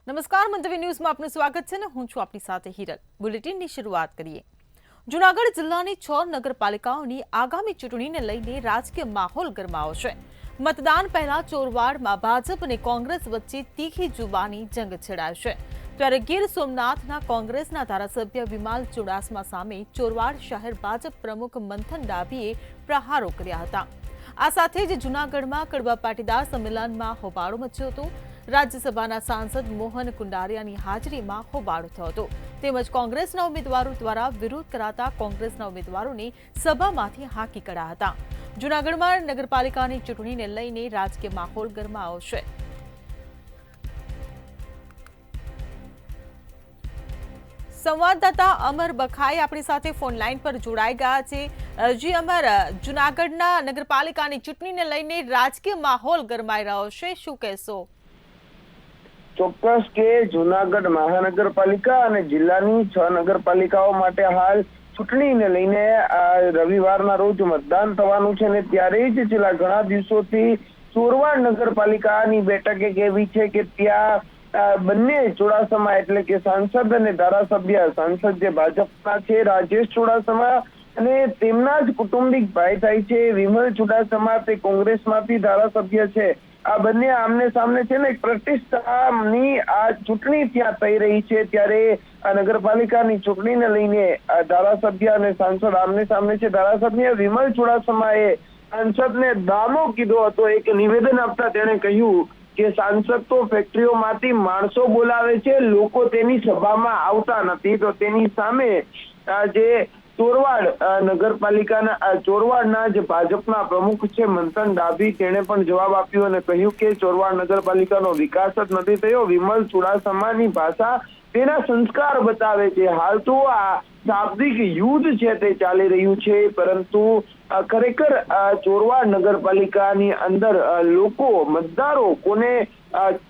નમસ્કાર, મંતવ્ય ન્યૂઝમાં આપનું સ્વાગત છે ને હું છું આપની સાથે હિરલ। બુલેટિનની શરૂઆત કરીએ। જૂનાગઢ જિલ્લાની 6 નગરપાલિકાઓની આગામી ચૂંટણીને લઈને રાજકીય માહોલ ગરમાયો છે। મતદાન પહેલા ચોરવાડમાં ભાજપ અને કોંગ્રેસ વચ્ચે તીખી જુબાની જંગ છેડાયો છે। ત્યારે ગીર સોમનાથના કોંગ્રેસના ધારાસભ્ય વિમાલ ચુડાસમા સામે ચોરવાડ શહેર ભાજપ પ્રમુખ મંથન ડાભીએ પ્રહારો કર્યા હતા। આ સાથે જ જૂનાગઢમાં કડવા પાટીદાર સંમેલનમાં હોબાળો મચ્યો હતો। રાજ્યસભાના સાંસદ મોહન કુંડારિયાની હાજરીમાં હોબાળો થયો હતો। તેમજ કોંગ્રેસના ઉમેદવારો દ્વારા વિરોધ કરાતા કોંગ્રેસના ઉમેદવારોને સભામાંથી હાંકી કઢાયા હતા। જૂનાગઢમાં નગરપાલિકાની ચૂંટણીને લઈને રાજકીય માહોલ ગરમાયો છે। સંવાદદાતા અમર બખાઈ આપણી સાથે ફોન લાઈન પર જોડાઈ ગયા છે। જી અમર, જૂનાગઢના નગરપાલિકાની ચૂંટણીને લઈને રાજકીય માહોલ ગરમાઈ રહ્યો છે, શું કહેશો? ચોક્કસ કે જૂનાગઢ મહાનગરપાલિકા અને જિલ્લાની 6 નગરપાલિકાઓ માટે હાલ ચૂંટણીને લઈને રવિવારના રોજ મતદાન થવાનું છે ને ત્યારે જ છેલ્લા ઘણા દિવસોથી ચોરવાડ નગરપાલિકાની બેઠક એક એવી છે કે ત્યાં બંને ચુડાસમા એટલે કે સાંસદ અને ધારાસભ્ય, સાંસદ જે ભાજપના છે રાજેશ ચુડાસમા અને તેમના જ કુટુંબિક ભાઈ થાય છે વિમલ ચુડાસમા, તે કોંગ્રેસમાંથી ધારાસભ્ય છે। આ બંને આમને સામને છે ને પ્રતિષ્ઠાની આ ચૂંટણી ત્યાં થઈ રહી છે। ત્યારે આ નગરપાલિકાની ચૂંટણીને લઈને ધારાસભ્ય અને સાંસદ આમને સામને છે। ધારાસભ્ય વિમલ ચુડાસમાએ સાંસદને દામો કીધો હતો। એક નિવેદન આપતા તેણે કહ્યું કે સાંસદ તો ફેક્ટરીઓમાંથી માણસો બોલાવે છે, લોકો તેની સભામાં આવતા નથી। તો તેની સામે જે ચોરવાડ નગરપાલિકાના ચોરવાડના જે ભાજપના પ્રમુખ છે મંથન ડાભી, તેણે પણ જવાબ આપ્યો અને કહ્યું કે ચોરવાડ નગરપાલિકાનો વિકાસ જ નથી થયો। વિમલ ચુડાસમાની ભાષા તેના સંસ્કાર બતાવે છે। હાલ તો આ શાબ્દિક યુદ્ધ છે તે ચાલી રહ્યું છે, પરંતુ ખરેખર ચોરવાડ નગરપાલિકાની અંદર લોકો મતદારો કોને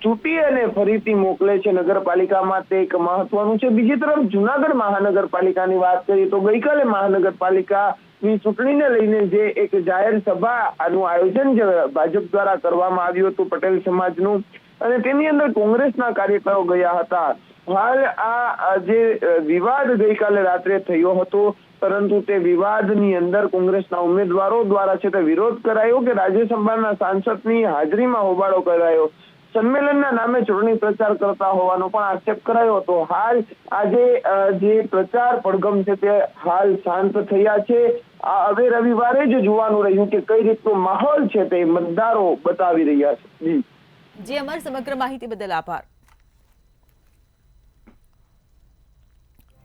ચૂંટી અને ફરીથી મોકલે છે નગરપાલિકામાં તે એક મહત્વનું છે। બીજી તરફ જૂનાગઢ મહાનગરપાલિકાની વાત કરીએ તો ગઈકાલે મહાનગરપાલિકાની ચૂંટણીને લઈને જે એક જાહેર સભાનું આયોજન જે ભાજપ દ્વારા કરવામાં આવ્યું હતું પટેલ સમાજનું, અને તેની અંદર કોંગ્રેસના કાર્યકરો ગયા હતા। હાલ આ જે વિવાદ ગઈકાલે રાત્રે થયો હતો, પરંતુ તે વિવાદની અંદર કોંગ્રેસના ઉમેદવારો દ્વારા છે તે વિરોધ કરાયો કે રાજ્યસભાના સાંસદની હાજરીમાં હોબાળો કરાયો, સંમેલનના નામે ચૂંટણી પ્રચાર કરતા હોવાનો પણ આક્ષેપ કરાયો હતો। હાલ આજે જે પ્રચાર પડઘમ છે તે હાલ શાંત થયા છે। હવે રવિવારે જ જોવાનું રહ્યું કે કઈ રીતનો માહોલ છે તે મતદારો બતાવી રહ્યા છે। જી અમર, સમગ્ર માહિતી બદલ આભાર।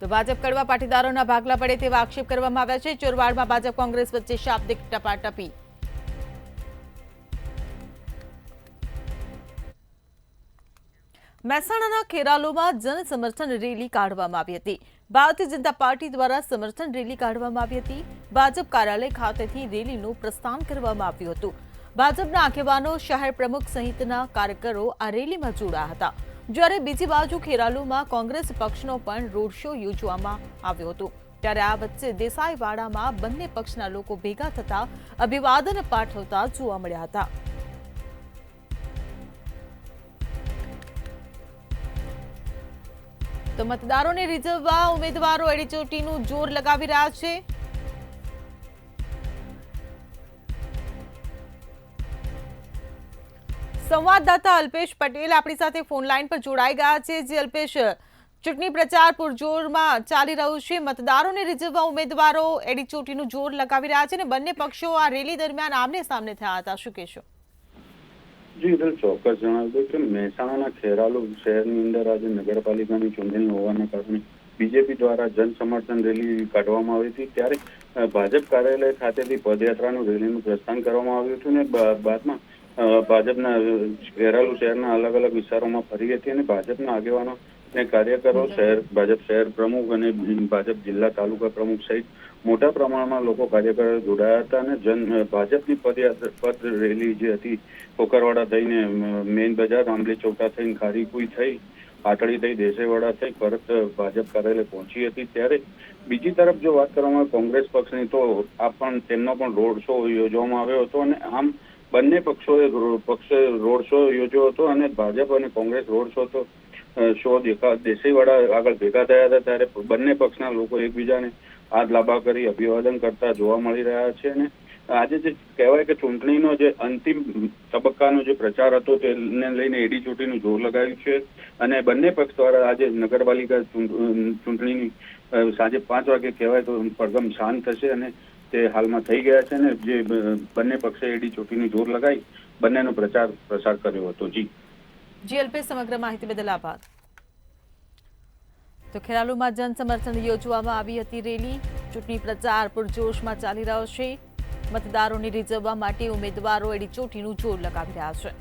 તો ભાજપ કડવા પાટીદારોના ભાગલા પડે તેવા આક્ષેપ કરવામાં આવ્યા છે। ચોરવાડમાં ભાજપ કોંગ્રેસ વચ્ચે શાબ્દિક ટપાટપી। મહેસાણાના ખેરાલુમાં જન સમર્થન રેલી કાઢવામાં આવી હતી। ભારતીય જનતા પાર્ટી દ્વારા સમર્થન રેલી કાઢવામાં આવી હતી। ભાજપ કાર્યાલય ખાતેથી રેલીનું પ્રસ્થાન કરવામાં આવ્યું હતું। ભાજપના આગેવાનો, શહેર પ્રમુખ સહિતના કાર્યકરો આ રેલીમાં જોડાયા હતા। જ્યારે બીજી બાજુ ખેરાલુમાં કોંગ્રેસ પક્ષનો પણ રોડ શો યોજવામાં આવ્યો હતો। ત્યારે આ વચ્ચે દેસાઈવાડામાં બંને પક્ષના લોકો ભેગા થતા અભિવાદન પાઠવતા જોવા મળ્યા હતા। તો મતદારોને રીઝવવા ઉમેદવારો એડીચોટીનું જોર લગાવી રહ્યા છે। સંવાદદાતા અલ્પેશ પટેલ આપણી સાથે ફોન લાઈન પર જોડાઈ ગયા છે। જે અલ્પેશ, ચૂંટણી પ્રચાર પૂરજોરમાં ચાલી રહ્યું છે, મતદારોને રીઝવવા ઉમેદવારો એડીચોટીનું જોર લગાવી રહ્યા છે અને બંને પક્ષો આ રેલી દરમિયાન આમને સામને થયા હતા, શું કહેશો? જી ચોક્કસ જણાવી દઉં કે મહેસાણાના ખેરાલુ શહેરની અંદર આજે નગરપાલિકાની ચૂંટણી હોવાના કારણે બીજેપી દ્વારા જન સમર્થન રેલી કાઢવામાં આવી હતી। ત્યારે ભાજપ કાર્યાલય ખાતેથી પદયાત્રાનું રેલીનું પ્રસ્થાન કરવામાં આવ્યું હતું અને બાદમાં ભાજપના ખેરાલુ શહેરના અલગ અલગ વિસ્તારોમાં ફરી હતી અને ભાજપના આગેવાનો અને કાર્યકરો, ભાજપ શહેર પ્રમુખ અને ભાજપ જિલ્લા તાલુકા પ્રમુખ સહિત મોટા પ્રમાણમાં લોકો કાર્યકરો જોડાયા હતા અને ભાજપની પદ રેલી જે હતી કોકરવાડા થઈને મેઇન બજાર, આંબલી ચોકડા થઈને ખારીકુઈ થઈ, પાટડી થઈ, દેસાઈવાડા થઈ પરત ભાજપ કાર્યાલય પહોંચી હતી। ત્યારે બીજી તરફ જો વાત કરવામાં આવે કોંગ્રેસ પક્ષની તો તેમનો પણ રોડ શો યોજવામાં આવ્યો હતો અને આમ બંને પક્ષોએ રોડ શો યોજ્યો હતો અને ભાજપ અને કોંગ્રેસ રોડ શો તો દેસાઈવાડા આગળ ભેગા થયા હતા ત્યારે બંને પક્ષના લોકો એકબીજાને હાથ લાંબા કરી અભિવાદન કરતા જોવા મળી રહ્યા છે. અને આજે જે કહેવાય કે ચૂંટણીનો જે અંતિમ તબક્કાનો જે પ્રચાર હતો તેને લઈને એડી ચોટીનું જોર લગાવ્યું છે. અને બંને પક્ષ દ્વારા આજે નગરપાલિકા ચૂંટણીની સાંજે 5 વાગે કહેવાય તો પડઘમ શાંત થશે અને તે હાલમાં થઈ ગયા છે. અને જે બંને પક્ષે એડી ચોટીનું જોર લગાવી બંનેનો પ્રસાર કર્યો હતો. જી અલ્પેશ, સમગ્ર માહિતી બદલ આભાર. તો ખેરાલુમાં જનસમર્થન યોજવામાં આવી હતી રેલી. ચૂંટણી પ્રચાર પૂરજોશમાં ચાલી રહ્યો છે. મતદારોને રીઝવવા માટે ઉમેદવારો એડી ચોટીનું જોર લગાવી રહ્યા છે.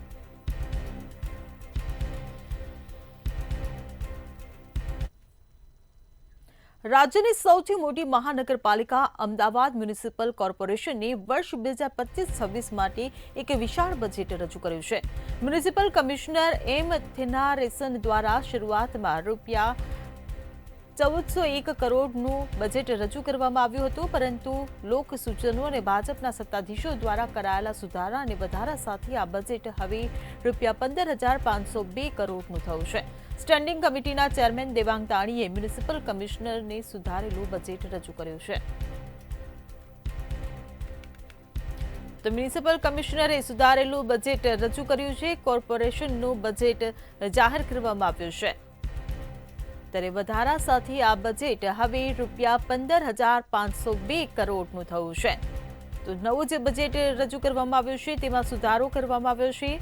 રાજ્યની સૌથી મોટી મહાનગરપાલિકા અમદાવાદ મ્યુનિસિપલ કોર્પોરેશને વર્ષ 2025-26 માટે એક વિશાળ બજેટ રજૂ કર્યું છે. મ્યુનિસિપલ કમિશનર એમ થેનારેસન દ્વારા શરૂઆતમાં ₹1401 કરોડનું બજેટ રજૂ કરવામાં આવ્યું હતું, પરંતુ લોક સૂચનો અને ભાજપના સત્તાધીશો દ્વારા કરાયેલા સુધારા અને વધારા સાથે આ બજેટ હવે ₹15,502 કરોડનું થયું છે. સ્ટેન્ડિંગ કમિટીના ચેરમેન દેવાંગ તાણીએ મ્યુનિસિપલ કમિશનરને સુધારેલું બજેટ રજૂ કર્યું છે. તો મ્યુનિસિપલ કમિશનરે સુધારેલું બજેટ રજૂ કર્યું છે. કોર્પોરેશનનું બજેટ જાહેર કરવામાં આવ્યું છે. ત્યારે વધારા સાથે આ બજેટ હવે ₹15,502 કરોડનું થયું છે. તો નવું જે બજેટ રજૂ કરવામાં આવ્યું છે તેમાં સુધારો કરવામાં આવ્યો છે.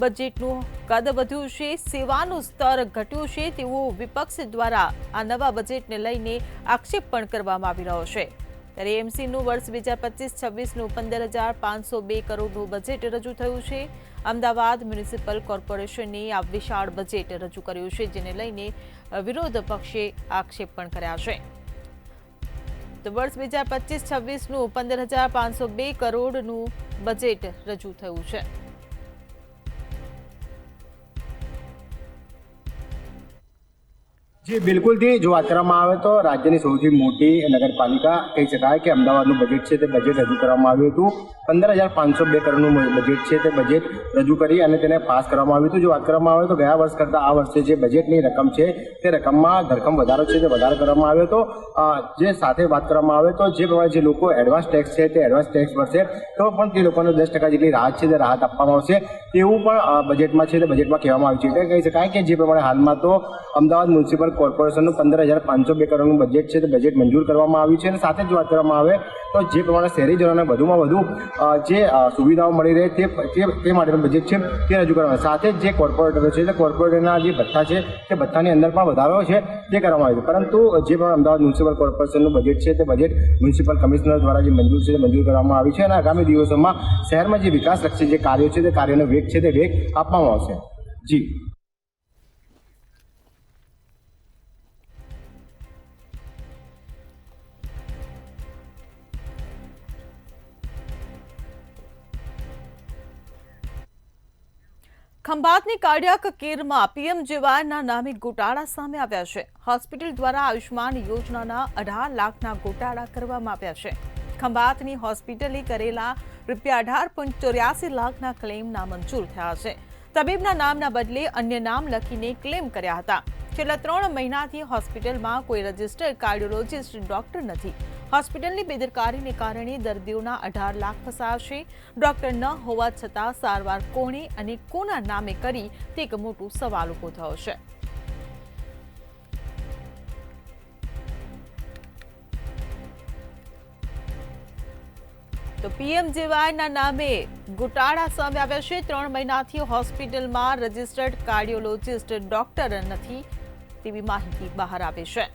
બજેટનું કદ વધ્યું છે, સેવાનું સ્તર ઘટ્યું છે તેવું વિપક્ષ દ્વારા આ નવા બજેટને લઈને આક્ષેપ પણ કરવામાં આવી રહ્યો છે. ત્યારે એમસીનું વર્ષ 2025-26નું 15,502 કરોડનું બજેટ રજૂ થયું છે. અમદાવાદ મ્યુનિસિપલ કોર્પોરેશને આ વિશાળ બજેટ રજૂ કર્યું છે, જેને લઈને વિરોધ પક્ષે આક્ષેપ પણ કર્યા છે. તો વર્ષ 2025-26નું 15,502 કરોડનું બજેટ રજૂ થયું છે. जी बिल्कुल थी जो बात કરવામાં આવે તો રાજ્યની સૌથી મોટી નગરપાલિકા કહી શકાય કે અમદાવાદનું બજેટ છે તે બજેટ રજૂ કરવામાં આવ્યું હતું. 15,502 કરોડનું બજેટ છે તે બજેટ રજૂ કરી અને તેને પાસ કરવામાં આવ્યું હતું. જો વાત કરવામાં આવે તો ગયા વર્ષ કરતાં આ વર્ષે જે બજેટની રકમ છે તે રકમમાં ધરખમ વધારો છે તે વધારો કરવામાં આવ્યો હતો. જે સાથે વાત કરવામાં આવે તો જે પ્રમાણે જે લોકો એડવાન્સ ટેક્સ છે તે એડવાન્સ ટેક્સ ભરશે તો પણ તે લોકોને 10% જેટલી રાહત છે તે રાહત આપવામાં આવશે તેવું પણ બજેટમાં છે તે બજેટમાં કહેવામાં આવ્યું છે. એટલે કહી શકાય કે જે પ્રમાણે હાલમાં તો અમદાવાદ મ્યુનિસિપલ કોર્પોરેશનનું 15,502 કરોડનું બજેટ છે તે બજેટ મંજૂર કરવામાં આવ્યું છે. અને સાથે જ વાત કરવામાં આવે તો જે પ્રમાણે શહેરીજનોને વધુમાં વધુ જે સુવિધાઓ મળી રહે તે માટેનું બજેટ છે તે રજૂ કરવામાં સાથે જ જે કોર્પોરેટરો છે તે કોર્પોરેટરના જે ભથ્થા છે તે ભથ્થાની અંદર પણ વધારો છે તે કરવામાં આવ્યો. પરંતુ જે પણ અમદાવાદ મ્યુનિસિપલ કોર્પોરેશનનું બજેટ છે તે બજેટ મ્યુનિસિપલ કમિશનર દ્વારા જે મંજૂર છે તે મંજૂર કરવામાં આવ્યું છે. અને આગામી દિવસોમાં શહેરમાં જે વિકાસલક્ષી જે કાર્યો છે તે કાર્યોનો વેગ છે તે વેગ આપવામાં આવશે. જી ખંભાતની કાર્ડિયાક કેરમાં પીએમજેવાયના નામે ગોટાળા સામે આવ્યા છે. હોસ્પિટલ દ્વારા આયુષ્માન યોજનાના 18 લાખના ગોટાળા કરવામાં આવ્યા છે. ખંભાતની હોસ્પિટલે કરેલા ₹18.84 લાખના ક્લેમ નામંજૂર થયા છે. તબીબના નામના બદલે અન્ય નામ લખીને ક્લેમ કર્યા હતા. છેલ્લા 3 મહિનાથી હોસ્પિટલમાં કોઈ રજિસ્ટર્ડ કાર્ડિયોલોજિસ્ટ ડોક્ટર નથી. હોસ્પિટલની બેદરકારીને કારણે દર્દીઓના 18 લાખ ફસાયા છે. ડોક્ટર ન હોવા છતાં સારવાર કોણે અને કોના નામે કરી તે એક મોટો સવાલ ઊભો થયો છે. તો પીએમજેવાયના નામે ગોટાળા સામે આવ્યા છે. 3 મહિનાથી હોસ્પિટલમાં રજિસ્ટર્ડ કાર્ડિયોલોજિસ્ટ ડોક્ટર નથી તેવી માહિતી બહાર આવી છે.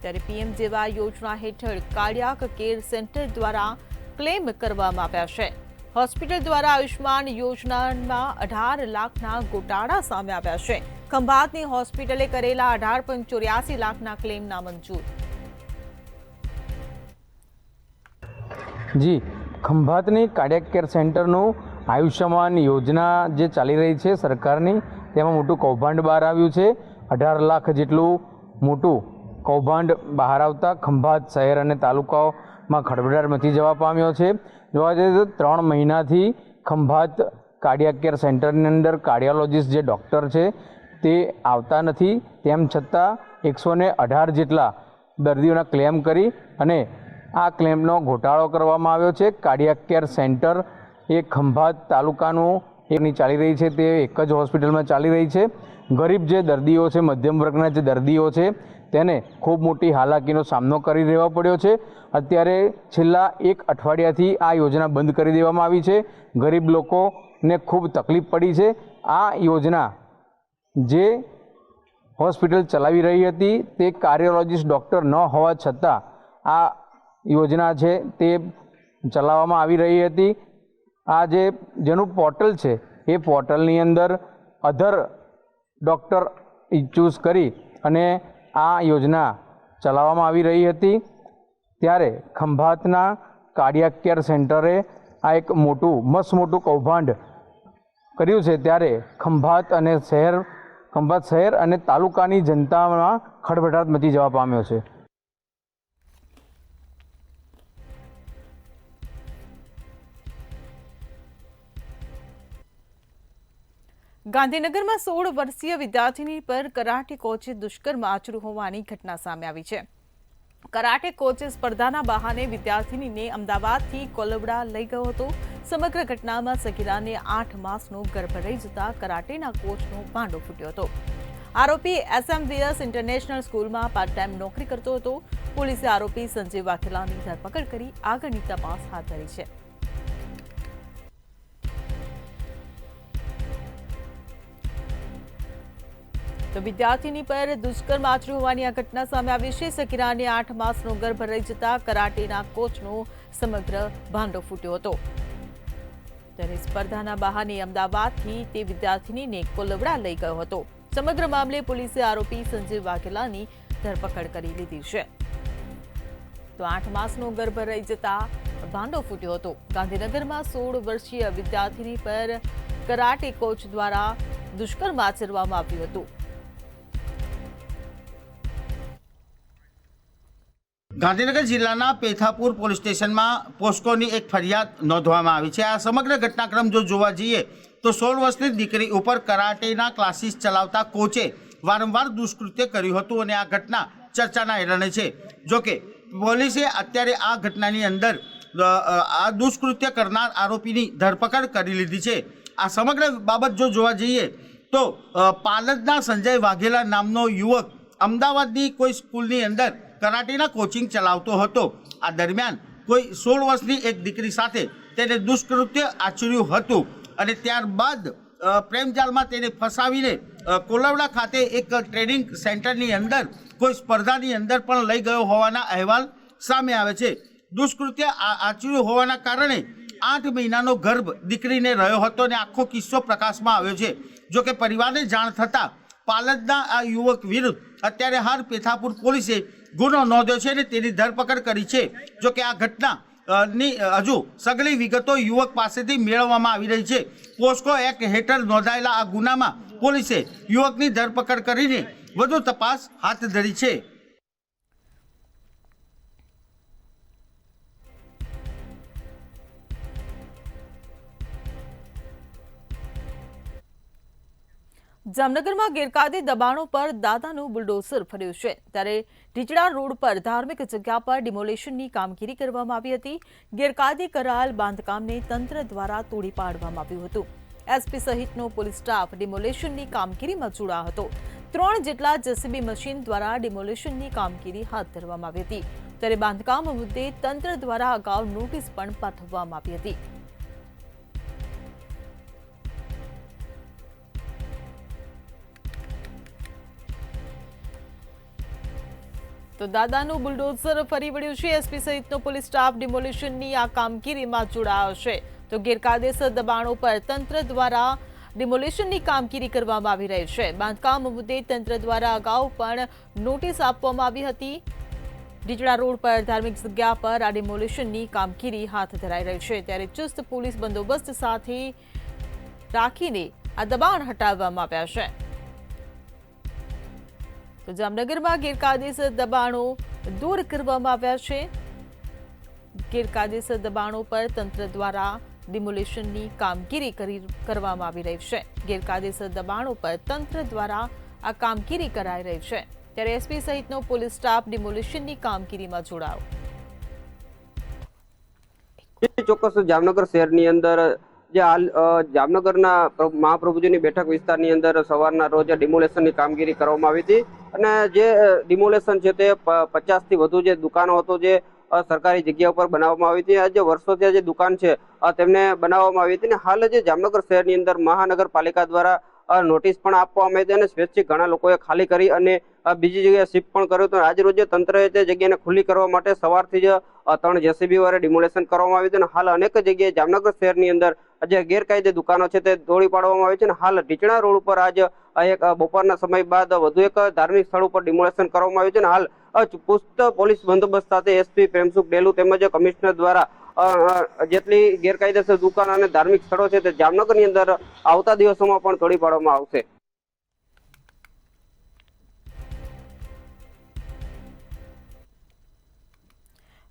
ત્યારે પીએમજેવાય યોજના હેઠળ કાર્ડિયાક કેર સેન્ટર દ્વારા ક્લેમ કરવામાં આવ્યા છે. હોસ્પિટલ દ્વારા આયુષ્માન યોજનામાં 18 લાખના ગોટાળા સામે આવ્યા છે. ખંભાતની હોસ્પિટલે કરેલા 18.84 લાખના ક્લેમ નામંજૂર. જી ખંભાતની કાર્ડિયાક કેર સેન્ટરનું આયુષ્યમાન યોજના જે ચાલી રહી છે સરકારની તેમાં મોટું કૌભાંડ બહાર આવ્યું છે. 18 લાખ જેટલું મોટું કૌભાંડ બહાર આવતા ખંભાત શહેર અને તાલુકાઓમાં ખળભળાટ મચી જવા પામ્યો છે. જોવા જઈએ તો 3 મહિનાથી ખંભાત કાર્ડિયાક કેર સેન્ટરની અંદર કાર્ડિયોલોજિસ્ટ જે ડૉક્ટર છે તે આવતા નથી, તેમ છતાં 118 જેટલા દર્દીઓના ક્લેમ કરી અને આ ક્લેમનો ઘોટાળો કરવામાં આવ્યો છે. કાર્ડિયાક કેર સેન્ટર એ ખંભાત તાલુકાનું એની ચાલી રહી છે, તે એક જ હોસ્પિટલમાં ચાલી રહી છે. ગરીબ જે દર્દીઓ છે, મધ્યમ વર્ગના જે દર્દીઓ છે, તેને ખૂબ મોટી હાલાકીનો સામનો કરી રહેવો પડ્યો છે. અત્યારે છેલ્લા 1 અઠવાડિયાથી આ યોજના બંધ કરી દેવામાં આવી છે. ગરીબ લોકોને ખૂબ તકલીફ પડી છે. આ યોજના જે હોસ્પિટલ ચલાવી રહી હતી તે કાર્ડિયોલોજિસ્ટ ડૉક્ટર ન હોવા છતાં આ યોજના છે તે ચલાવવામાં આવી રહી હતી. આ જેનું પોર્ટલ છે એ પોર્ટલની અંદર અધર ડૉક્ટર ચૂઝ કરી અને આ યોજના ચલાવવામાં આવી રહી હતી. ત્યારે ખંભાતના કાર્ડિયાક કેર સેન્ટરે આ એક મસ્ત મોટું કૌભાંડ કર્યું છે. ત્યારે ખંભાત શહેર અને તાલુકાની જનતામાં ખળભળાટ મચી જવા પામ્યો છે. ગાંધીનગરમાં 16 વર્ષીય વિદ્યાર્થીની પર કરાટે કોચે દુષ્કર્મ આચર્યું હોવાની ઘટના સામે આવી છે. કરાટે કોચે સ્પર્ધાના બહાને વિદ્યાર્થીનીને અમદાવાદથી કોલવડા લઈ ગયો હતો. સમગ્ર ઘટનામાં સગીરાને 8 માસનો ગર્ભ રહી જતા કરાટેના કોચનો ભાંડો ફૂટ્યો હતો. આરોપી SMVS ઇન્ટરનેશનલ સ્કૂલમાં પાર્ટ ટાઈમ નોકરી કરતો હતો. પોલીસે આરોપી સંજય વાઘેલાની ધરપકડ કરી આગળની તપાસ હાથ ધરી છે. તો વિદ્યાર્થીની પર દુષ્કર્મ આચર્યું હોવાની આ ઘટના સામે આવી છે. સગીરાને 8 માસનો ગર્ભ રહી જતા કરાટેના કોચનો સમગ્ર ભાંડો ફૂટ્યો હતો. ત્યારે સ્પર્ધાના બહાને અમદાવાદથી તે વિદ્યાર્થીનીને કોલવડા લઈ ગયો હતો. સમગ્ર મામલે પોલીસે આરોપી સંજય વાઘેલાની ધરપકડ કરી લીધી છે. તો 8 માસનો ગર્ભ રહી જતા ભાંડો ફૂટ્યો હતો. ગાંધીનગરમાં 16 વર્ષીય વિદ્યાર્થીની પર કરાટે કોચ દ્વારા દુષ્કર્મ આચરવામાં આવ્યું હતું. ગાંધીનગર જિલ્લાના પેથાપુર પોલીસ સ્ટેશનમાં પોસ્કોની એક ફરિયાદ નોંધવામાં આવી છે. આ સમગ્ર ઘટનાક્રમ જો જોવા જઈએ તો 16 વર્ષની દીકરી ઉપર કરાટેના ક્લાસીસ ચલાવતા કોચે વારંવાર દુષ્કૃત્ય કર્યું હતું અને આ ઘટના ચર્ચાના એરણે છે. જોકે પોલીસે અત્યારે આ ઘટનાની અંદર આ દુષ્કૃત્ય કરનાર આરોપીની ધરપકડ કરી લીધી છે. આ સમગ્ર બાબત જો જોવા જઈએ તો પાલનના સંજય વાઘેલા નામનો યુવક અમદાવાદની કોઈ સ્કૂલની અંદર કરાટેના કોચિંગ ચલાવતો હતો. આ દરમિયાન કોઈ 16 વર્ષની એક દીકરી સાથે તેને દુષ્કૃત્ય આચર્યું હતું અને ત્યારબાદ પ્રેમજાલમાં તેને ફસાવીને કોલવડા ખાતે એક ટ્રેનિંગ સેન્ટરની અંદર કોઈ સ્પર્ધાની અંદર પણ લઈ ગયો હોવાના અહેવાલ સામે આવે છે. દુષ્કૃત્ય આચર્યું હોવાના કારણે 8 મહિનાનો ગર્ભ દીકરીને રહ્યો હતો અને આખો કિસ્સો પ્રકાશમાં આવ્યો છે. જોકે પરિવારને જાણ થતાં પાલનના આ યુવક વિરુદ્ધ અત્યારે હાલ પેથાપુર પોલીસે ગુનો નોંધ્યો છે અને તેની ધરપકડ કરી છે. જોકે આ ઘટનાની હજુ સઘળી વિગતો યુવક પાસેથી મેળવવામાં આવી રહી છે. પોસ્કો એક્ટ હેઠળ નોંધાયેલા આ ગુનામાં પોલીસે યુવકની ધરપકડ કરીને વધુ તપાસ હાથ ધરી છે. જામનગરમાં ગેરકાયદે દબાણો પર દાદાનું બુલડોઝર ફર્યું છે. ત્યારે ટીચડા રોડ પર ધાર્મિક જગ્યા પર ડિમોલેશનની કામગીરી કરવામાં આવી હતી. ગેરકાયદે કરાયેલ બાંધકામને તંત્ર દ્વારા તોડી પાડવામાં આવ્યું હતું. એસપી સહિતનો પોલીસ સ્ટાફ ડિમોલેશનની કામગીરીમાં જોડાયો હતો. 3 જેટલા જેસીબી મશીન દ્વારા ડિમોલેશનની કામગીરી હાથ ધરવામાં આવી હતી. ત્યારે બાંધકામ મુદ્દે તંત્ર દ્વારા અગાઉ નોટિસ પણ પાઠવવામાં આવી હતી. તો દાદાનું બુલડોઝર ફરી વળ્યું છે. એસપી સહિતનો પોલીસ સ્ટાફ ડિમોલિશનની આ કામગીરીમાં જોડાયો છે. તો ગેરકાયદેસર દબાણો પર તંત્ર દ્વારા ડિમોલિશનની કામગીરી કરવામાં આવી રહી છે. બાંધકામ મુદ્દે તંત્ર દ્વારા અગાઉ પણ નોટિસ આપવામાં આવી હતી. ડીજડા રોડ પર ધાર્મિક જગ્યા પર આ ડિમોલિશનની કામગીરી હાથ ધરાઈ રહી છે. ત્યારે ચુસ્ત પોલીસ બંદોબસ્ત સાથે રાખીને આ દબાણ હટાવવામાં આવ્યા છે. તો જામનગરમાં ગેરકાયદેસર દબાણો દૂર કરવામાં આવ્યા છે. ગેરકાયદેસર દબાણો પર તંત્ર દ્વારા ડિમોલિશનની કામગીરી કરવામાં આવી રહી છે. ગેરકાયદેસર દબાણો પર તંત્ર દ્વારા આ કામગીરી કરાઈ રહી છે, ત્યારે એસપી સહિતનો પોલીસ સ્ટાફ ડિમોલિશનની કામગીરીમાં જોડાયો. ચોક્કસ જામનગર શહેરની અંદર જે હાલ જામનગરના મહાપ્રભુજીની બેઠક વિસ્તારની અંદર સવારના રોજ ડિમોલેશનની કામગીરી કરવામાં આવી હતી અને જે ડિમોલેશન છે તે 50 થી વધુ જે દુકાનો હતો જે સરકારી જગ્યા ઉપર બનાવવામાં આવી હતી. આ જે વર્ષોથી જે દુકાન છે તેમને બનાવવામાં આવી હતી અને હાલ જે જામનગર શહેરની અંદર મહાનગરપાલિકા દ્વારા નોટિસ પણ આપવામાં આવી હતી અને સ્વૈચ્છિક ઘણા લોકોએ ખાલી કરી અને બીજી જગ્યાએ શિફ્ટ પણ કર્યું હતું. આજ રોજ તંત્રએ તે જગ્યાને ખુલ્લી કરવા માટે સવારથી જ 3 JCB વડે ડિમોલેશન કરવામાં આવ્યું હતું અને હાલ અનેક જગ્યાએ જામનગર શહેરની અંદર જે ગેરકાયદે દુકાનો છે તે તોડી પાડવામાં આવી છે અને હાલ ટીચણા રોડ ઉપર આજ એક બપોરના સમય બાદ વધુ એક ધાર્મિક સ્થળ ઉપર ડિમોલેશન કરવામાં આવ્યું છે અને હાલ ચુસ્ત પોલીસ બંદોબસ્ત સાથે એસપી પ્રેમસુખ ડેલુ તેમજ કમિશનર દ્વારા જેટલી ગેરકાયદેસર દુકાન અને ધાર્મિક સ્થળો છે તે જામનગરની અંદર આવતા દિવસોમાં પણ તોડી પાડવામાં આવશે.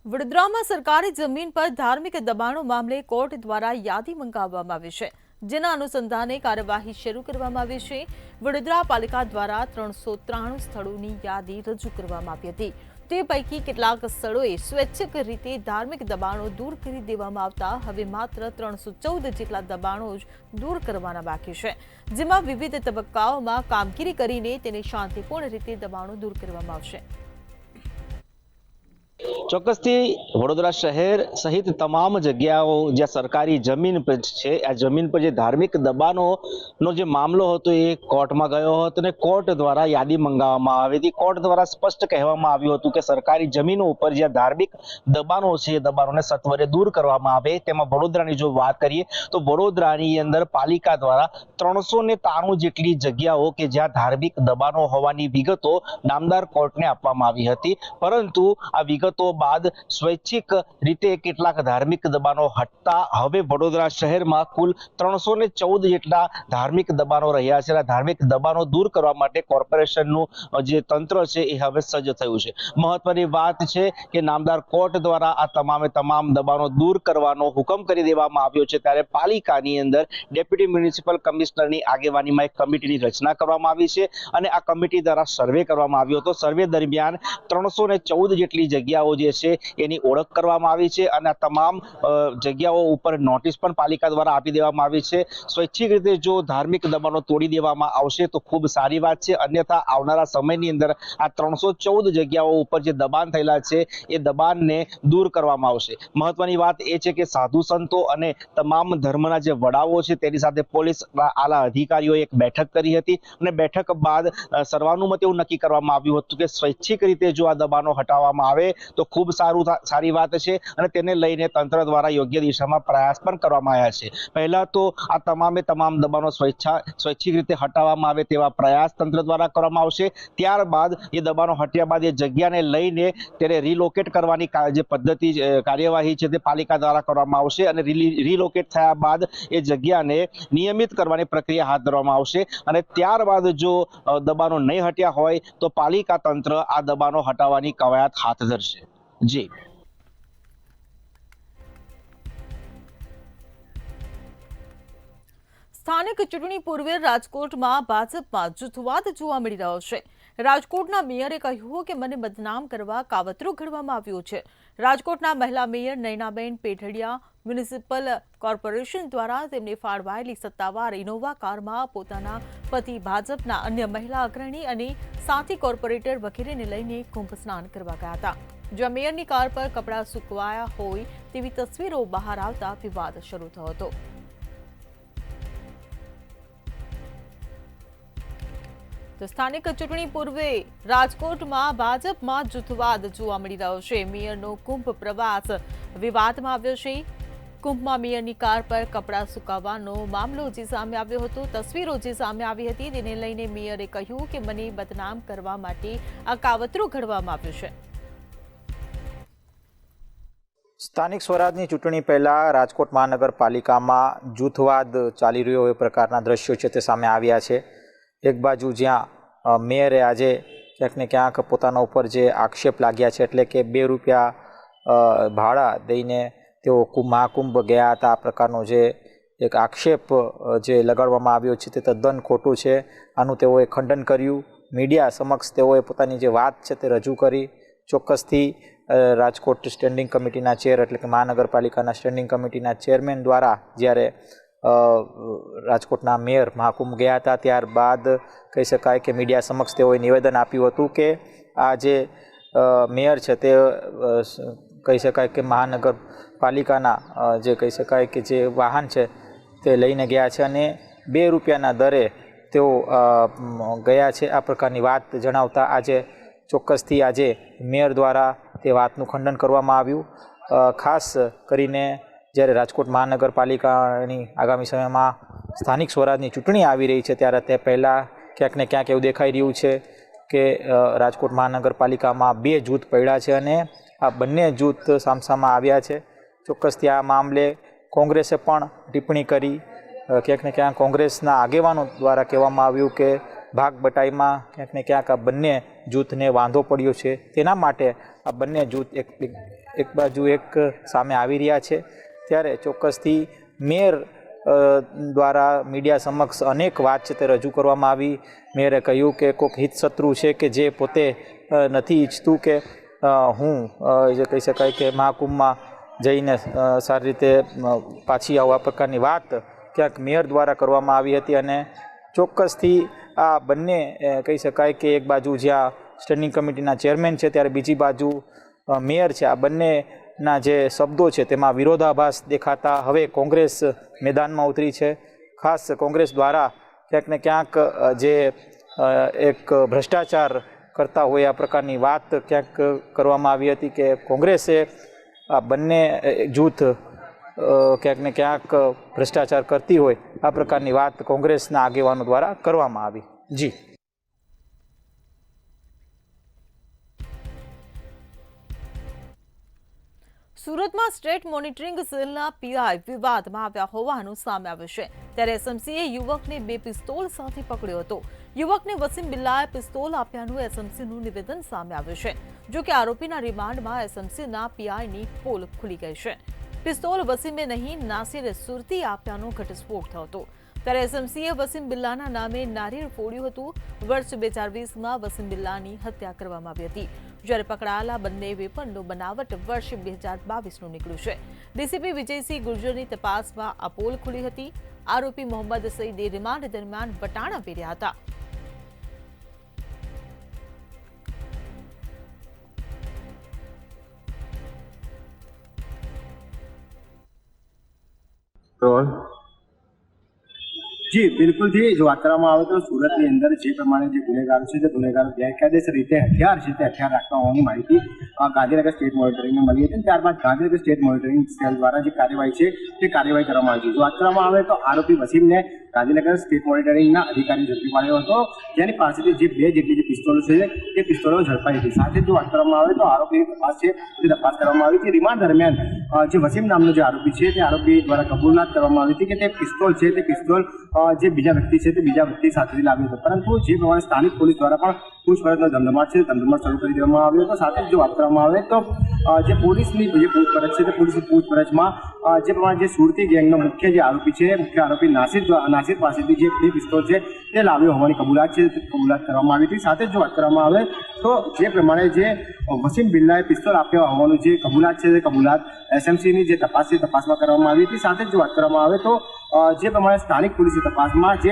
વડોદરામાં સરકારી જમીન પર ધાર્મિક દબાણો મામલે કોર્ટ દ્વારા યાદી મંગાવવામાં આવી છે, જેના અનુસંધાને કાર્યવાહી શરૂ કરવામાં આવી છે. વડોદરા પાલિકા દ્વારા 393 સ્થળોની યાદી રજૂ કરવામાં આવી હતી. તે પૈકી કેટલાક સ્થળોએ સ્વૈચ્છિક રીતે ધાર્મિક દબાણો દૂર કરી દેવામાં આવતા હવે માત્ર 314 જેટલા દબાણો જ દૂર કરવાના બાકી છે, જેમાં વિવિધ તબક્કાઓમાં કામગીરી કરીને તેને શાંતિપૂર્ણ રીતે દબાણો દૂર કરવામાં આવશે. ચોક્કસથી વડોદરા શહેર સહિત તમામ જગ્યાઓ જ્યાં સરકારી જમીન છે, આ જમીન પર જે ધાર્મિક દબાણોનો જે મામલો હતો એ કોર્ટમાં ગયો હતો અને કોર્ટ દ્વારા યાદી મંગાવવામાં આવી હતી. કોર્ટ દ્વારા સ્પષ્ટ કહેવામાં આવ્યું હતું કે સરકારી જમીનો ઉપર જ્યાં ધાર્મિક દબાણો છે એ દબાણોને સત્વરે દૂર કરવામાં આવે. તેમાં વડોદરાની જો વાત કરીએ તો વડોદરાની અંદર પાલિકા દ્વારા 393 જેટલી જગ્યાઓ કે જ્યાં ધાર્મિક દબાણો હોવાની વિગતો નામદાર કોર્ટને આપવામાં આવી હતી, પરંતુ આ વિગતો બાદ સ્વૈચ્છિક રીતે કેટલાક ધાર્મિક દબાણો હટતા હવે વડોદરા શહેરમાં કુલ 314 જેટલા ધાર્મિક દબાણો રહ્યા છે. ધાર્મિક દબાણો દૂર કરવા માટે કોર્પોરેશનનું જે તંત્ર છે એ હવે સજ્જ થયું છે. મહત્વની વાત છે કે નામદાર કોર્ટ દ્વારા આ તમામ દબાણો દૂર કરવાનો હુકમ કરી દેવામાં આવ્યો છે, ત્યારે પાલિકાની અંદર ડેપ્યુટી મ્યુનિસિપલ કમિશનરની આગેવાનીમાં એક કમિટીની રચના કરવામાં આવી છે અને આ કમિટી દ્વારા સર્વે કરવામાં આવ્યો હતો. સર્વે દરમિયાન 314 જેટલી જગ્યાઓ જે છે એની ઓળખ કરવામાં આવી છે અને આ તમામ જગ્યાઓ ઉપર નોટિસ પણ પાલિકા દ્વારા આપી દેવામાં આવી છે. સ્વૈચ્છિક રીતે જો ધાર્મિક દબાણો તોડી દેવામાં આવશે તો ખૂબ સારી વાત છે, અન્યથા આવનારા સમયની અંદર આ 314 જગ્યાઓ ઉપર જે દબાણ થયેલા છે એ દબાણને દૂર કરવામાં આવશે. મહત્વની વાત એ છે કે સાધુ સંતો અને તમામ ધર્મના જે વડાઓ છે તેની સાથે પોલીસ આલા અધિકારીઓએ એક બેઠક કરી હતી અને બેઠક બાદ સર્વાનુમતે એવું નક્કી કરવામાં આવ્યું હતું કે સ્વૈચ્છિક રીતે જો આ દબાણો હટાવવામાં આવે તો ખૂબ સારી વાત છે અને તેને લઈને તંત્ર દ્વારા યોગ્ય દિશામાં પ્રયાસ પણ કરવામાં આવ્યા છે. પહેલા તો આ તમામ દબાણો સ્વૈચ્છિક રીતે હટાવવામાં આવે તેવા પ્રયાસ તંત્ર દ્વારા કરવામાં આવશે. ત્યારબાદ એ દબાણો હટ્યા બાદ એ જગ્યાને લઈને તેને રીલોકેટ કરવાની જે પદ્ધતિ કાર્યવાહી છે તે પાલિકા દ્વારા કરવામાં આવશે અને રીલોકેટ થયા બાદ એ જગ્યાને નિયમિત કરવાની પ્રક્રિયા હાથ ધરવામાં આવશે અને ત્યારબાદ જો દબાણો નહીં હટ્યા હોય તો પાલિકા તંત્ર આ દબાણો હટાવવાની કવાયત હાથ ધરશે. જી સ્થાનિક ચૂંટણી પૂર્વે રાજકોટમાં ભાજપમાં જૂથવાદ જોવા મળી રહ્યો છે. રાજકોટના મેયરે કહ્યું કે મને બદનામ કરવા કાવતરું ઘડવામાં આવ્યું છે. રાજકોટના મહિલા mayor Nayanaben Pedhadiya municipal corporation દ્વારા તેમને ફાળવાયેલી સત્તાવાર ઇનોવા કારમાં પોતાના પતિ ભાજપના અન્ય મહિલા અગ્રણી અને સાથી કોર્પોરેટર વગેરેને લઈને કુંભ સ્નાન કરવા ગયા હતા, જ્યાં મેયરની કાર પર કપડાં સૂકવાયા હોય તેવી તસવીરો બહાર આવતા વિવાદ શરૂ થયો હતો. તો સ્થાનિક ચૂંટણી પૂર્વે રાજકોટમાં ભાજપમાં જૂથવાદ જોવા મળી રહ્યો છે. મેયરનો કુંભ પ્રવાસ વિવાદમાં આવ્યો છે. કુંભમાં મેયરની કાર પર કપડાં સુકાવવાનો મામલો જે સામે આવ્યો હતો, તસવીરો જે સામે આવી હતી, તેને લઈને મેયરે કહ્યું કે મને બદનામ કરવા માટે આ કાવતરું ઘડવામાં આવ્યું છે. સ્થાનિક સ્વરાજની ચૂંટણી પહેલા રાજકોટ મહાનગરપાલિકામાં જૂથવાદ ચાલી રહ્યો એ પ્રકારના દ્રશ્યો છે તે સામે આવ્યા છે. એક બાજુ જ્યાં મેયરે આજે ક્યાંક ને ક્યાંક પોતાના ઉપર જે આક્ષેપ લાગ્યા છે, એટલે કે ₹2 ભાડા દઈને તેઓ મહાકુંભ ગયા હતા આ પ્રકારનો જે એક આક્ષેપ જે લગાડવામાં આવ્યો છે તે તદ્દન ખોટું છે. આનું તેઓએ ખંડન કર્યું. મીડિયા સમક્ષ તેઓએ પોતાની જે વાત છે તે રજૂ કરી. ચોક્કસથી રાજકોટ સ્ટેન્ડિંગ કમિટીના ચેર એટલે કે મહાનગરપાલિકાના સ્ટેન્ડિંગ કમિટીના ચેરમેન દ્વારા જ્યારે રાજકોટના મેયર મહાકુંભ ગયા હતા ત્યારબાદ કહી શકાય કે મીડિયા સમક્ષ તેઓએ નિવેદન આપ્યું હતું કે આ જે મેયર છે તે કહી શકાય કે મહાનગરપાલિકાના જે કહી શકાય કે જે વાહન છે તે લઈને ગયા છે અને ₹2ના દરે તેઓ ગયા છે આ પ્રકારની વાત જણાવતા આજે ચોક્કસથી આજે મેયર દ્વારા તે વાતનું ખંડન કરવામાં આવ્યું. ખાસ કરીને જ્યારે રાજકોટ મહાનગરપાલિકાની આગામી સમયમાં સ્થાનિક સ્વરાજની ચૂંટણી આવી રહી છે ત્યારે તે પહેલાં ક્યાંક ને ક્યાંક એવું દેખાઈ રહ્યું છે કે રાજકોટ મહાનગરપાલિકામાં 2 જૂથ પડ્યા છે અને આ બંને જૂથ સામસામા આવ્યા છે. ચોક્કસથી આ મામલે કોંગ્રેસે પણ ટિપ્પણી કરી. ક્યાંક ને ક્યાંક કોંગ્રેસના આગેવાનો દ્વારા કહેવામાં આવ્યું કે ભાગ બટાઈમાં ક્યાંક ને ક્યાંક આ બંને જૂથને વાંધો પડ્યો છે. તેના માટે આ બંને જૂથ એક બાજુ એક સામે આવી રહ્યા છે. ત્યારે ચોક્કસથી મેયર દ્વારા મીડિયા સમક્ષ અનેક વાત છે તે રજૂ કરવામાં આવી. મેયરે કહ્યું કે કોઈક હિતશત્રુ છે કે જે પોતે નથી ઈચ્છતું કે હું જે કહી શકાય કે મહાકુંભમાં જઈને સારી રીતે પાછી આવું આ પ્રકારની વાત ક્યાંક મેયર દ્વારા કરવામાં આવી હતી. અને ચોક્કસથી આ બંને કહી શકાય કે એક બાજુ જ્યાં સ્ટેન્ડિંગ કમિટીના ચેરમેન છે ત્યારે બીજી બાજુ મેયર છે. આ બંનેના જે શબ્દો છે તેમાં વિરોધાભાસ દેખાતા હવે કોંગ્રેસ મેદાનમાં ઉતરી છે. ખાસ કોંગ્રેસ દ્વારા ક્યાંક ને ક્યાંક જે એક ભ્રષ્ટાચાર કરતા હોય આ પ્રકારની વાત ક્યાંક કરવામાં આવી હતી કે કોંગ્રેસે આ બંને જૂથ ક્યાંક ને ક્યાંક ભ્રષ્ટાચાર કરતી હોય આ પ્રકારની વાત કોંગ્રેસના આગેવાનો દ્વારા કરવામાં આવી. જી સુરતમાં સ્ટેટ મોનિટરિંગ સેલના પીઆઈ વિવાદમાં આવ્યા હોવાનું સામે આવ્યું છે. ત્યારે એસએમસીએ યુવકને 2 પિસ્તોલ સાથે પકડ્યો હતો. યુવકને વસીમ બિલ્લાએ પિસ્તોલ આપ્યાનું એસએમસીનું નિવેદન સામે આવ્યું છે. જો કે આરોપીના રિમાન્ડમાં એસએમસીના પીઆઈની પોલ ખુલી ગઈ છે. પિસ્તોલ વસીમે નહીં નાસિરે સુરતી આપ્યાનો ઘટસ્ફોટ થયો હતો. ત્યારે એસએમસીએ વસીમ બિલ્લાના નામે નારિયેળ ફોડ્યું હતું. વર્ષ 2020માં વસીમ બિલ્લાની હત્યા કરવામાં આવી હતી. જ્યારે પકડાયેલા બંને વેપનનો બનાવટ વર્ષ 2022નું નીકળ્યું છે. ડીસીપી વિજયસિંહ ગુર્જરની તપાસમાં આ પોલ ખુલી હતી. આરોપી મોહમ્મદ સઈદે રિમાન્ડ દરમિયાન વટાણા પહેર્યા હતા. જી બિલકુલથી જો વાત કરવામાં આવે તો સુરતની અંદર જે પ્રમાણે જે ગુનેગારો છે તે ગુનેગારો ગેરકાયદેસર રીતે હથિયાર છે તે હથિયાર રાખતા હોવાની માહિતી ગાંધીનગર સ્ટેટ મોનિટરિંગને મળી હતી. ત્યારબાદ ગાંધીનગર સ્ટેટ મોનિટરિંગ સેલ દ્વારા જે કાર્યવાહી છે તે કાર્યવાહી કરવામાં આવી છે. જો વાત કરવામાં આવે તો આરોપી વસીમને ગાંધીનગર સ્ટેટ મોનિટરિંગના અધિકારી ઝડપી પાડ્યો હતો, જેની પાસેથી જે 2 જેટલી જે પિસ્તોલો છે તે પિસ્તોલો ઝડપાઈ હતી. સાથે જો વાત કરવામાં આવે તો આરોપીની તપાસ છે તે તપાસ કરવામાં આવી હતી. રિમાન્ડ દરમિયાન જે વસીમ નામનો જે આરોપી છે તે આરોપી દ્વારા કબૂલાત કરવામાં આવી હતી કે તે પિસ્તોલ છે તે પિસ્તોલ જે બીજા વ્યક્તિ છે તે બીજા વ્યક્તિ સાથેથી લાવ્યો હતો. પરંતુ જે પ્રમાણે સ્થાનિક પોલીસ દ્વારા પણ પૂછપરછનો ધમધમાટ છે ધમધમાટ શરૂ કરી દેવામાં આવ્યો હતો. સાથે જ જો વાત કરવામાં આવે તો જે પોલીસની જે પૂછપરછ છે તે પોલીસની પૂછપરછમાં જે પ્રમાણે જે સુરતી ગેંગનો મુખ્ય જે આરોપી છે મુખ્ય આરોપી નાસિર પાસેથી જે 2 પિસ્તોલ છે તે લાવ્યો હોવાની કબૂલાત છે કબૂલાત કરવામાં આવી હતી. સાથે જ જો વાત કરવામાં આવે તો જે પ્રમાણે જે વસીમ બિલ્લાએ પિસ્તોલ આપ્યા હોવાનું જે કબૂલાત છે તે કબૂલાત એસએમસીની જે તપાસ છે તપાસમાં કરવામાં આવી હતી. સાથે જ જો વાત કરવામાં આવે તો જે પ્રમાણે સ્થાનિક પોલીસની તપાસમાં જે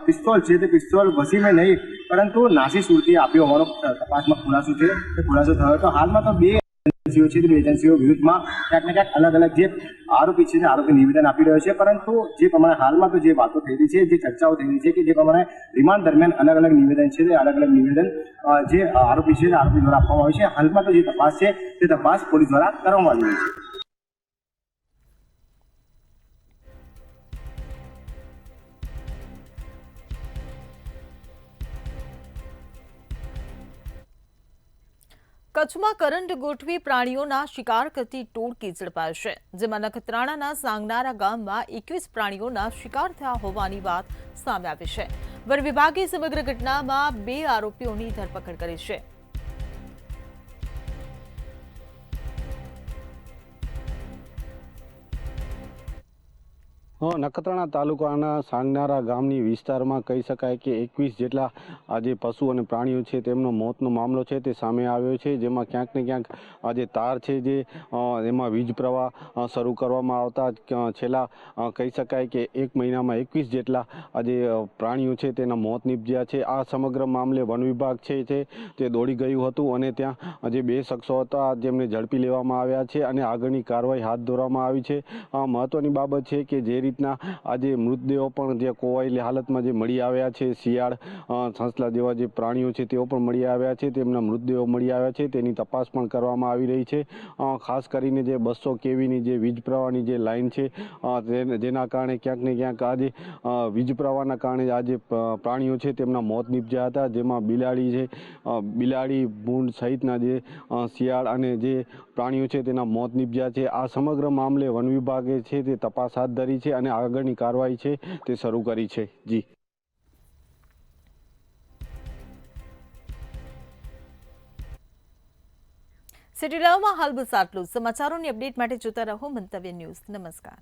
પિસ્તોલ છે તે પિસ્તોલ વસીમે નહીં પરંતુ નાસિર સુરતીએ આપ્યો હોવાનો તપાસમાં ખુલાસો છે તે ખુલાસો થયો હતો. હાલમાં તો 2 એજન્સીઓ છે તે એજન્સીઓ વિરુદ્ધમાં ક્યાંક ને ક્યાંક અલગ અલગ જે આરોપી છે તે આરોપી નિવેદન આપી રહ્યો છે. પરંતુ જે પ્રમાણે હાલમાં તો જે વાતો થઈ રહી છે જે ચર્ચાઓ થઈ રહી છે કે જે પ્રમાણે રિમાન્ડ દરમિયાન અલગ અલગ નિવેદન છે તે અલગ અલગ નિવેદન જે આરોપી છે તે આરોપી દ્વારા આપવામાં આવે છે. હાલમાં તો જે તપાસ છે તે તપાસ પોલીસ દ્વારા કરવામાં આવી રહી છે. કચ્છમાં કરંટ ગોઠવી પ્રાણીઓના શિકાર કરતી ટોળકી ઝડપાઈ છે. જેમાં નખત્રાણાના સાંગનારા ગામમાં 21 પ્રાણીઓના શિકાર થયા હોવાની વાત સામે આવી છે. વન વિભાગે સમગ્ર ઘટનામાં 2 આરોપીઓની ધરપકડ કરી છે. નખત્રાણા તાલુકાના સાંગનારા ગામની વિસ્તારમાં કહી શકાય કે 21 જેટલા આ જે પશુ અને પ્રાણીઓ છે તેમનો મોતનો મામલો છે તે સામે આવ્યો છે, જેમાં ક્યાંક ને ક્યાંક આ જે તાર છે જે એમાં વીજ પ્રવાહ શરૂ કરવામાં આવતા છેલ્લા કહી શકાય કે 1 મહિનામાં 21 જેટલા આ જે પ્રાણીઓ છે તેના મોત નીપજ્યા છે. આ સમગ્ર મામલે વન વિભાગ છે તે દોડી ગયું હતું અને ત્યાં જે 2 શખ્સો હતા જેમને ઝડપી લેવામાં આવ્યા છે અને આગળની કાર્યવાહી હાથ ધરવામાં આવી છે. મહત્વની બાબત છે કે જે રીતના આજે મૃતદેહો પણ જે કોવાયેલી હાલતમાં જે મળી આવ્યા છે, શિયાળ, સસલા જેવા જે પ્રાણીઓ છે તેઓ પણ મળી આવ્યા છે, તેમના મૃતદેહો મળી આવ્યા છે, તેની તપાસ પણ કરવામાં આવી રહી છે. ખાસ કરીને જે 200 kVની જે વીજ પ્રવાહની જે લાઈન છે જેના કારણે ક્યાંક ને ક્યાંક આજે વીજ પ્રવાહના કારણે આજે પ્રાણીઓ છે તેમના મોત નીપજ્યા હતા, જેમાં બિલાડી, ભૂંડ સહિતના જે શિયાળ અને જે પ્રાણીઓ છે તેના મોત નીપજ્યા છે. આ સમગ્ર મામલે વન વિભાગે છે તે તપાસ હાથ ધરી છે અને આગળની કાર્યવાહી છે તે શરૂ કરી છે. જી. સિટી લાઈવમાં હાલ બસ આટલું. સમાચારોની અપડેટ માટે જોતા રહો મંતવ્ય ન્યૂઝ. નમસ્કાર.